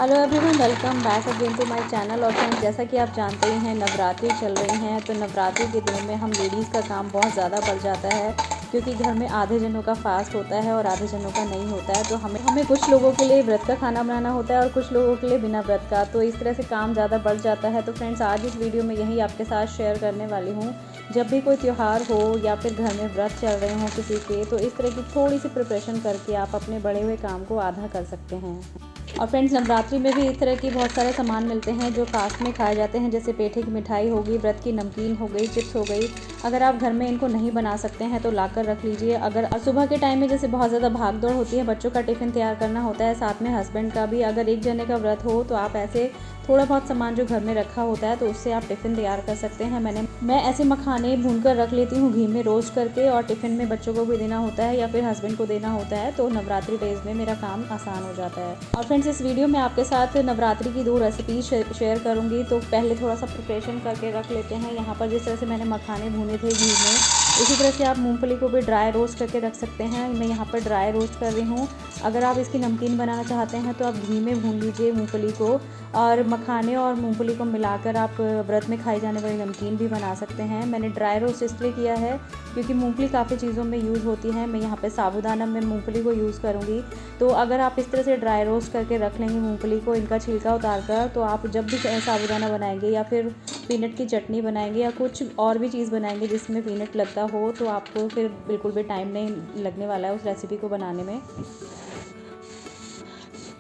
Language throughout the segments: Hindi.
Hello everyone, welcome back again to my channel. और फ्रेंड्स, जैसा कि आप जानते ही हैं नवरात्रि चल रही हैं, तो नवरात्रि के दिनों में हम लेडीज़ का काम बहुत ज़्यादा बढ़ जाता है, क्योंकि घर में आधे जनों का फास्ट होता है और आधे जनों का नहीं होता है। तो हमें कुछ लोगों के लिए व्रत का खाना बनाना होता है और कुछ लोगों के लिए बिना व्रत का, तो इस तरह से काम ज़्यादा बढ़ जाता है। तो फ्रेंड्स, आज इस वीडियो में यही आपके साथ शेयर करने वाली हूँ। जब भी कोई त्यौहार हो या फिर घर में व्रत चल रहे हों किसी के, तो इस तरह की थोड़ी सी प्रिपरेशन करके आप अपने बढ़े हुए काम को आधा कर सकते हैं। और फ्रेंड्स, नवरात्रि में भी इस तरह की बहुत सारे सामान मिलते हैं जो फास्ट में खाए जाते हैं, जैसे पेठे की मिठाई हो गई, व्रत की नमकीन हो गई, चिप्स हो गई। अगर आप घर में इनको नहीं बना सकते हैं तो लाकर रख लीजिए। अगर सुबह के टाइम में जैसे बहुत ज़्यादा भाग दौड़ होती है, बच्चों का टिफ़िन तैयार करना होता है, साथ में हस्बैंड का भी, अगर एक जने का व्रत हो तो आप ऐसे थोड़ा बहुत सामान जो घर में रखा होता है तो उससे आप टिफ़िन तैयार कर सकते हैं। मैं ऐसे मखाने भून कर रख लेती हूँ घी में रोस्ट करके, और टिफ़िन में बच्चों को भी देना होता है या फिर हस्बैंड को देना होता है, तो नवरात्रि डेज़ में मेरा काम आसान हो जाता है। और फ्रेंड्स, इस वीडियो में आपके साथ नवरात्रि की 2 रेसिपी शेयर करूँगी। तो पहले थोड़ा सा प्रिपरेशन करके रख लेते हैं। यहाँ पर जिस तरह से मैंने मखाने भूने थे घी में, इसी तरह से आप मूंगफली को भी ड्राई रोस्ट करके रख सकते हैं। मैं यहाँ पर ड्राई रोस्ट कर रही हूँ। अगर आप इसकी नमकीन बनाना चाहते हैं तो आप घी में भून लीजिए मूंगफली को, और मखाने और मूंगफली को मिलाकर आप व्रत में खाई जाने वाली नमकीन भी बना सकते हैं। मैंने ड्राई रोस्ट इसलिए किया है क्योंकि मूंगफली काफ़ी चीज़ों में यूज़ होती है। मैं यहाँ पे साबूदाना में मूंगफली को यूज़ करूँगी। तो अगर आप इस तरह से ड्राई रोस्ट करके रख लेंगे मूंगफली को, इनका छिलका उतार कर, तो आप जब भी साबूदाना बनाएंगे या फिर पीनट की चटनी बनाएंगे या कुछ और भी चीज़ बनाएंगे जिसमें पीनट लगता हो, तो आपको फिर बिल्कुल भी टाइम नहीं लगने वाला है उस रेसिपी को बनाने में।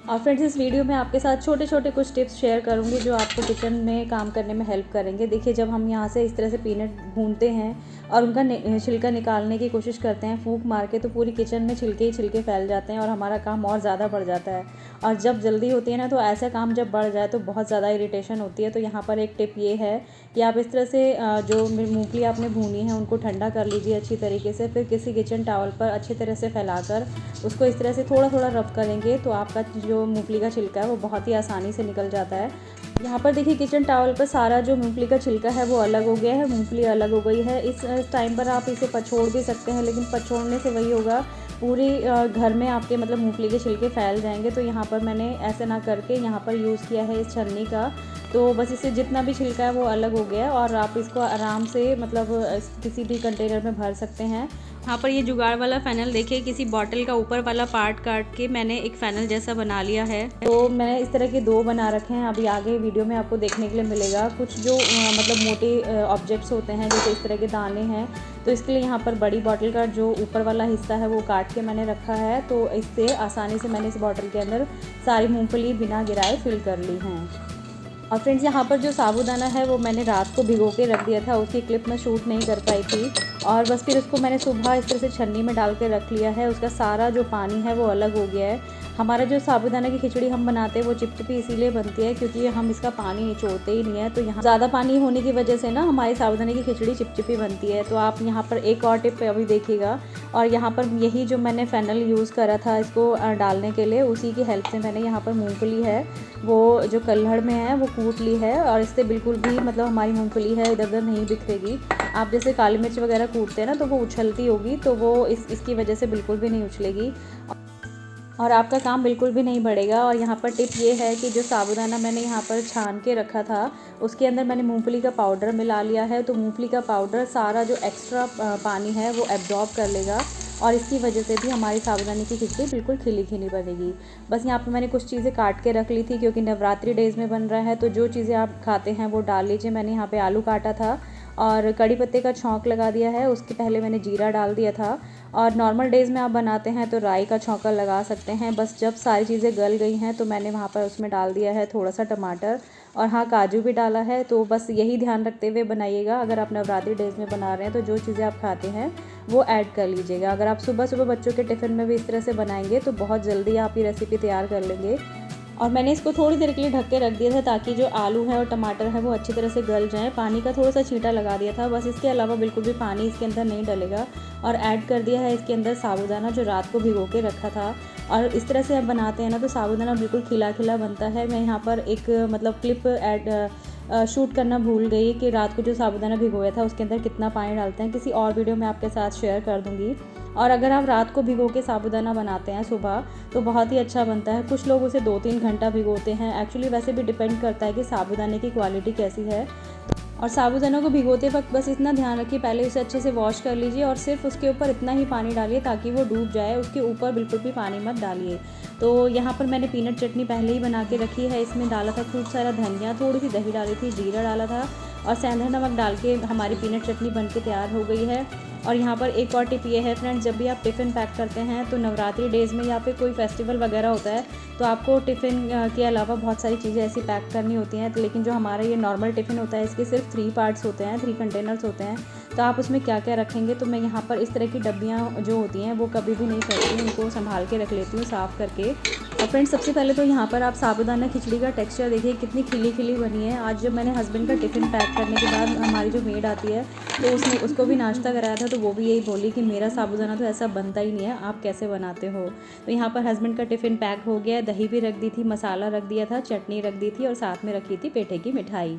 और फ्रेंड्स, इस वीडियो में आपके साथ छोटे छोटे कुछ टिप्स शेयर करूंगी जो आपको किचन में काम करने में हेल्प करेंगे। देखिए, जब हम यहाँ से इस तरह से पीनट भूनते हैं और उनका छिलका निकालने की कोशिश करते हैं फूंक मार के, तो पूरी किचन में छिलके ही छिलके फैल जाते हैं और हमारा काम और ज़्यादा बढ़ जाता है। और जब जल्दी होती है ना, तो ऐसा काम जब बढ़ जाए तो बहुत ज़्यादा इरिटेशन होती है। तो यहाँ पर एक टिप ये है कि आप इस तरह से जो मूंगफली आपने भूनी है उनको ठंडा कर लीजिए अच्छी तरीके से, फिर किसी किचन टॉवल पर अच्छी तरह से फैलाकर उसको इस तरह से थोड़ा थोड़ा रब करेंगे, तो आपका जो मूंगफली का छिलका है वो बहुत ही आसानी से निकल जाता है। यहाँ पर देखिए, किचन टॉवल पर सारा जो मूंगफली का छिलका है वो अलग हो गया है, मूंगफली अलग हो गई है। इस टाइम पर आप इसे पछोड़ भी सकते हैं, लेकिन पछोड़ने से वही होगा, पूरी घर में आपके मतलब मूंगफली के छिलके फैल जाएंगे। तो यहाँ पर मैंने ऐसे ना करके यहाँ पर यूज़ किया है इस छलनी का। तो बस इससे जितना भी छिलका है वो अलग हो गया, और आप इसको आराम से मतलब किसी भी कंटेनर में भर सकते हैं। यहाँ पर ये जुगाड़ वाला फ़ैनल देखिए, किसी बॉटल का ऊपर वाला पार्ट काट के मैंने एक फ़ैनल जैसा बना लिया है। तो मैंने इस तरह के 2 बना रखे हैं। अभी आगे वीडियो में आपको देखने के लिए मिलेगा कुछ जो मतलब मोटे ऑब्जेक्ट्स होते हैं, जैसे इस तरह के दाने हैं। तो इसके लिए यहाँ पर बड़ी बॉटल का जो ऊपर वाला हिस्सा है वो काट के मैंने रखा है। तो इससे आसानी से मैंने इस बॉटल के अंदर सारी मूँगफली बिना गिराए फिल कर ली हैं। और फ्रेंड्स, यहाँ पर जो साबूदाना है वो मैंने रात को भिगो के रख दिया था, उसकी क्लिप मैं शूट नहीं कर पाई थी। और बस फिर उसको मैंने सुबह इस तरह से छन्नी में डाल के रख लिया है। उसका सारा जो पानी है वो अलग हो गया है। हमारा जो साबूदाना की खिचड़ी हम बनाते हैं वो चिपचिपी इसीलिए बनती है क्योंकि हम इसका पानी निचोड़ते ही नहीं है। तो यहाँ ज़्यादा पानी होने की वजह से ना हमारी साबूदाने की खिचड़ी चिपचिपी बनती है। तो आप यहाँ पर एक और टिप अभी देखिएगा। और यहाँ पर यही जो मैंने फ़ैनल यूज़ करा था इसको डालने के लिए, उसी की हेल्प से मैंने यहाँ पर मूँगफली है वो जो कल्हड़ में है वो कूट ली है, और इससे बिल्कुल भी मतलब हमारी मूँगफली है इधर उधर नहीं बिखरेगी। आप जैसे काली मिर्च वगैरह कूटते हैं ना, तो वो उछलती होगी, तो वो इसकी वजह से बिल्कुल भी नहीं उछलेगी और आपका काम बिल्कुल भी नहीं बढ़ेगा। और यहाँ पर टिप ये है कि जो साबूदाना मैंने यहाँ पर छान के रखा था उसके अंदर मैंने मूंगफली का पाउडर मिला लिया है। तो मूंगफली का पाउडर सारा जो एक्स्ट्रा पानी है वो एब्जॉर्ब कर लेगा, और इसकी वजह से भी हमारी साबूदाने की खिचड़ी बिल्कुल खिली खिली बनेगी। बस यहाँ पे मैंने कुछ चीज़ें काट के रख ली थी क्योंकि नवरात्रि डेज़ में बन रहा है, तो जो चीज़ें आप खाते हैं वो डाल लीजिए। मैंने यहाँ पे आलू काटा था और कड़ी पत्ते का छौंक लगा दिया है, उसके पहले मैंने जीरा डाल दिया था। और नॉर्मल डेज़ में आप बनाते हैं तो राई का छौंका लगा सकते हैं। बस जब सारी चीज़ें गल गई हैं तो मैंने वहाँ पर उसमें डाल दिया है थोड़ा सा टमाटर, और हाँ, काजू भी डाला है। तो बस यही ध्यान रखते हुए बनाइएगा, अगर आप नवरात्रि डेज़ में बना रहे हैं तो जो चीज़ें आप खाते हैं वो ऐड कर लीजिएगा। अगर आप सुबह सुबह बच्चों के टिफ़िन में भी इस तरह से बनाएंगे तो बहुत जल्दी आप ये रेसिपी तैयार कर लेंगे। और मैंने इसको थोड़ी देर के लिए ढक के रख दिया था ताकि जो आलू है और टमाटर है वो अच्छी तरह से गल जाएँ। पानी का थोड़ा सा छींटा लगा दिया था बस, इसके अलावा बिल्कुल भी पानी इसके अंदर नहीं डलेगा। और ऐड कर दिया है इसके अंदर साबूदाना जो रात को भिगो के रखा था। और इस तरह से आप बनाते हैं ना तो साबूदाना बिल्कुल खिला खिला बनता है। मैं यहाँ पर एक मतलब क्लिप शूट करना भूल गई कि रात को जो साबूदाना भिगोया था उसके अंदर कितना पानी डालते हैं, किसी और वीडियो में आपके साथ शेयर कर दूँगी। और अगर आप रात को भिगो के साबूदाना बनाते हैं सुबह तो बहुत ही अच्छा बनता है। कुछ लोग उसे 2-3 घंटा भिगोते हैं। एक्चुअली वैसे भी डिपेंड करता है कि साबूदाने की क्वालिटी कैसी है। और साबूदाना को भिगोते वक्त बस इतना ध्यान रखिए, पहले उसे अच्छे से वॉश कर लीजिए और सिर्फ उसके ऊपर इतना ही पानी डालिए ताकि वो डूब जाए, उसके ऊपर बिल्कुल भी पानी मत डालिए। तो यहाँ पर मैंने पीनट चटनी पहले ही बना के रखी है। इसमें डाला था खूब सारा धनिया, थोड़ी सी दही डाली थी, जीरा डाला था और सेंधा नमक डाल के हमारी पीनट चटनी बन के तैयार हो गई है। और यहाँ पर एक और टिप ये है फ्रेंड्स, जब भी आप टिफ़िन पैक करते हैं तो नवरात्रि डेज़ में या फिर कोई फेस्टिवल वगैरह होता है तो आपको टिफ़िन के अलावा बहुत सारी चीज़ें ऐसी पैक करनी होती हैं। लेकिन जो हमारा ये नॉर्मल टिफ़िन होता है इसके सिर्फ 3 पार्ट्स होते हैं, 3 कंटेनर्स होते हैं। तो आप उसमें क्या क्या रखेंगे, तो मैं यहाँ पर इस तरह की डब्बियाँ जो होती हैं वो कभी भी नहीं करती, उनको संभाल के रख लेती हूँ साफ़ करके। और फ्रेंड्स सबसे पहले तो यहाँ पर आप साबूदाना खिचड़ी का टेक्सचर देखिए कितनी खिली खिली बनी है। आज जब मैंने हस्बैंड का टिफ़िन पैक करने के बाद हमारी जो मेड आती है तो उसने उसको भी नाश्ता कराया था, तो वो भी यही बोली कि मेरा साबूदाना तो ऐसा बनता ही नहीं है, आप कैसे बनाते हो। तो यहाँ पर हस्बैंड का टिफ़िन पैक हो गया, दही भी रख दी थी, मसाला रख दिया था, चटनी रख दी थी और साथ में रखी थी पेठे की मिठाई।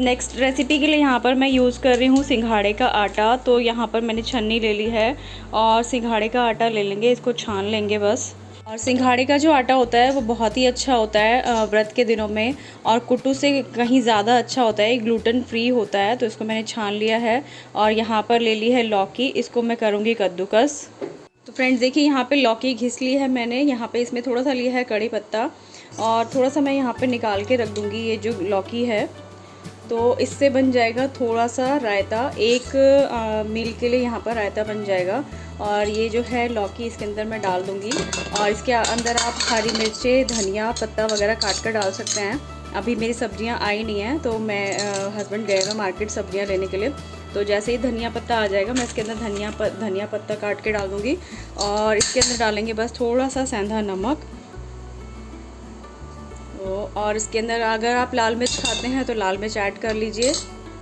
नेक्स्ट रेसिपी के लिए यहाँ पर मैं यूज़ कर रही हूँ सिंघाड़े का आटा। तो यहाँ पर मैंने छन्नी ले ली है और सिंघाड़े का आटा ले लेंगे, इसको छान लेंगे बस। और सिंघाड़े का जो आटा होता है वो बहुत ही अच्छा होता है व्रत के दिनों में, और कुट्टू से कहीं ज़्यादा अच्छा होता है, ग्लूटेन फ्री होता है। तो इसको मैंने छान लिया है और यहाँ पर ले ली है लौकी, इसको मैं करूँगी कद्दूकस। तो फ्रेंड्स देखिए यहाँ पे लौकी घिस ली है मैंने, यहाँ पे इसमें थोड़ा सा लिया है कड़ी पत्ता और थोड़ा सा मैं यहाँ पे निकाल के रख दूँगी ये जो लौकी है। तो इससे बन जाएगा थोड़ा सा रायता, 1 मील के लिए यहाँ पर रायता बन जाएगा। और ये जो है लौकी इसके अंदर मैं डाल दूँगी और इसके अंदर आप हरी मिर्चें, धनिया पत्ता वगैरह काट कर डाल सकते हैं। अभी मेरी सब्जियां आई नहीं हैं तो मैं हस्बैंड गए हुए मार्केट सब्जियां लेने के लिए, तो जैसे ही धनिया पत्ता आ जाएगा मैं इसके अंदर धनिया पत्ता काट के डाल दूँगी। और इसके अंदर डालेंगे बस थोड़ा सा सेंधा नमक। और इसके अंदर अगर आप लाल मिर्च खाते हैं तो लाल मिर्च ऐड कर लीजिए।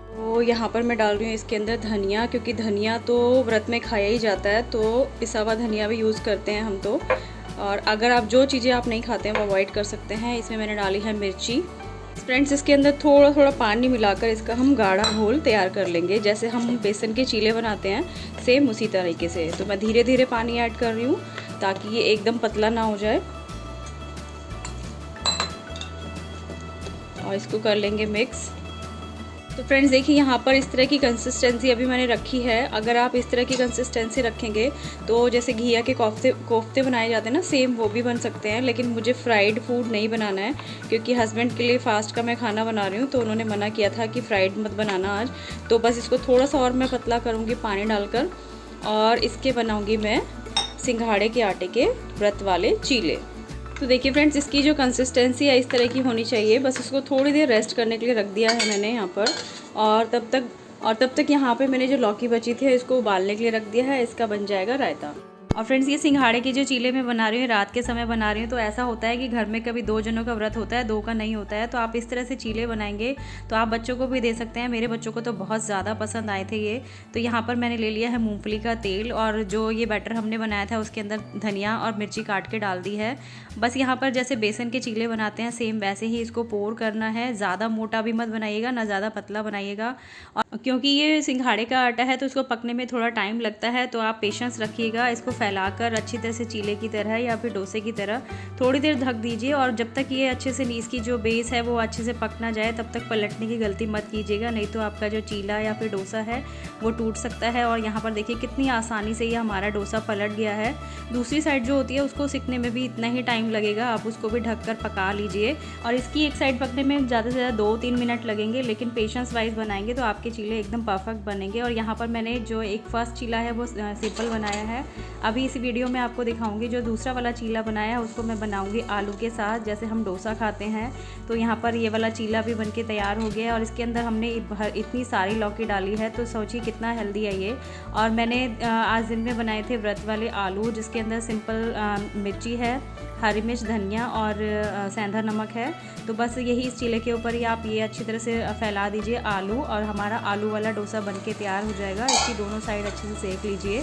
तो यहाँ पर मैं डाल रही हूँ इसके अंदर धनिया, क्योंकि धनिया तो व्रत में खाया ही जाता है, तो पिसा हुआ धनिया भी यूज़ करते हैं हम तो। और अगर आप जो चीज़ें आप नहीं खाते हैं वो अवॉइड कर सकते हैं। इसमें मैंने डाली है मिर्ची। फ्रेंड्स इसके अंदर थोड़ा थोड़ा पानी मिलाकर इसका हम गाढ़ा घोल तैयार कर लेंगे, जैसे हम बेसन के चीले बनाते हैं सेम उसी तरीके से। तो मैं धीरे धीरे पानी ऐड कर रही हूँ ताकि ये एकदम पतला ना हो जाए। और इसको कर लेंगे मिक्स। तो फ्रेंड्स देखिए यहाँ पर इस तरह की कंसिस्टेंसी अभी मैंने रखी है। अगर आप इस तरह की कंसिस्टेंसी रखेंगे तो जैसे घिया के कोफ्ते बनाए जाते हैं ना, सेम वो भी बन सकते हैं। लेकिन मुझे फ्राइड फूड नहीं बनाना है क्योंकि हस्बैंड के लिए फ़ास्ट का मैं खाना बना रही हूँ, तो उन्होंने मना किया था कि फ्राइड मत बनाना आज। तो बस इसको थोड़ा सा और मैं पतला करूँगी पानी डालकर, और इसके बनाऊँगी मैं सिंघाड़े के आटे के व्रत वाले चीले। तो देखिए फ्रेंड्स इसकी जो कंसिस्टेंसी है इस तरह की होनी चाहिए। बस इसको थोड़ी देर रेस्ट करने के लिए रख दिया है मैंने यहाँ पर, और तब तक यहाँ पे मैंने जो लौकी बची थी इसको उबालने के लिए रख दिया है। इसका बन जाएगा रायता। और फ्रेंड्स ये सिंघाड़े की जो चीले मैं बना रही हूँ रात के समय बना रही हूँ, तो ऐसा होता है कि घर में कभी 2 जनों का व्रत होता है, 2 का नहीं होता है। तो आप इस तरह से चीले बनाएंगे तो आप बच्चों को भी दे सकते हैं। मेरे बच्चों को तो बहुत ज़्यादा पसंद आए थे ये। तो यहाँ पर मैंने ले लिया है मूंगफली का तेल, और जो ये बैटर हमने बनाया था उसके अंदर धनिया और मिर्ची काट के डाल दी है। बस यहाँ पर जैसे बेसन के चीले बनाते हैं सेम वैसे ही इसको पोर करना है। ज़्यादा मोटा भी मत बनाइएगा, ना ज़्यादा पतला बनाइएगा। और क्योंकि ये सिंघाड़े का आटा है तो इसको पकने में थोड़ा टाइम लगता है, तो आप पेशेंस रखिएगा। इसको फैलाकर अच्छी तरह से चीले की तरह या फिर डोसे की तरह थोड़ी देर ढक दीजिए, और जब तक ये अच्छे से इसकी जो बेस है वो अच्छे से पक ना जाए तब तक पलटने की गलती मत कीजिएगा, नहीं तो आपका जो चीला या फिर डोसा है वो टूट सकता है। और यहाँ पर देखिए कितनी आसानी से ये हमारा डोसा पलट गया है। दूसरी साइड जो होती है उसको सिकने में भी इतना ही टाइम लगेगा, आप उसको भी ढककर पका लीजिए। और इसकी एक साइड पकने में ज़्यादा से ज़्यादा 2-3 मिनट लगेंगे, लेकिन पेशेंस वाइज बनाएंगे तो आपके चीले एकदम परफेक्ट बनेंगे। और यहाँ पर मैंने जो एक फर्स्ट चीला है वो सिंपल बनाया है। अब अभी इस वीडियो में आपको दिखाऊंगी जो दूसरा वाला चीला बनाया है उसको मैं बनाऊंगी आलू के साथ, जैसे हम डोसा खाते हैं। तो यहाँ पर ये वाला चीला भी बनके तैयार हो गया है और इसके अंदर हमने इतनी सारी लौकी डाली है, तो सोचिए कितना हेल्दी है ये। और मैंने आज दिन में बनाए थे व्रत वाले आलू, जिसके अंदर सिंपल मिर्ची है, हरी मिर्च, धनिया और सेंधा नमक है। तो बस यही इस चीले के ऊपर ही आप ये अच्छी तरह से फैला दीजिए आलू, और हमारा आलू वाला डोसा बनके तैयार हो जाएगा। इसकी दोनों साइड अच्छे से सेक लीजिए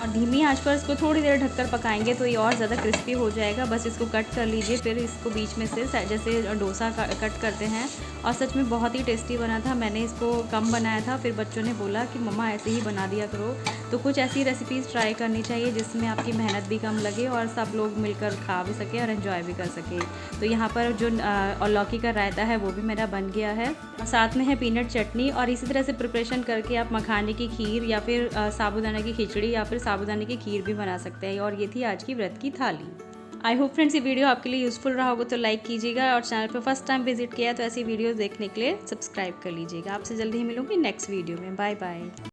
और धीमी आंच पर इसको थोड़ी देर ढककर पकाएंगे तो ये और ज़्यादा क्रिस्पी हो जाएगा। बस इसको कट कर लीजिए, फिर इसको बीच में से जैसे डोसा कट करते हैं। और सच में बहुत ही टेस्टी बना था। मैंने इसको कम बनाया था, फिर बच्चों ने बोला कि मम्मा ऐसे ही बना दिया करो। तो कुछ ऐसी रेसिपीज़ ट्राई करनी चाहिए जिसमें आपकी मेहनत भी कम लगे और सब लोग मिलकर खा भी सके और एंजॉय भी कर सके। तो यहाँ पर जो और लौकी का रायता है वो भी मेरा बन गया है, साथ में है पीनट चटनी। और इसी तरह से प्रिपरेशन करके आप मखाने की खीर या फिर साबूदाना की खिचड़ी या फिर साबूदाने की खीर भी बना सकते हैं। और ये थी आज की व्रत की थाली। आई होप फ्रेंड्स ये वीडियो आपके लिए यूज़फुल रहा होगा, तो लाइक कीजिएगा और चैनल पर फर्स्ट टाइम विजिट किया तो ऐसी वीडियोस देखने के लिए सब्सक्राइब कर लीजिएगा। आपसे जल्दी ही मिलूंगी नेक्स्ट वीडियो में। Bye bye.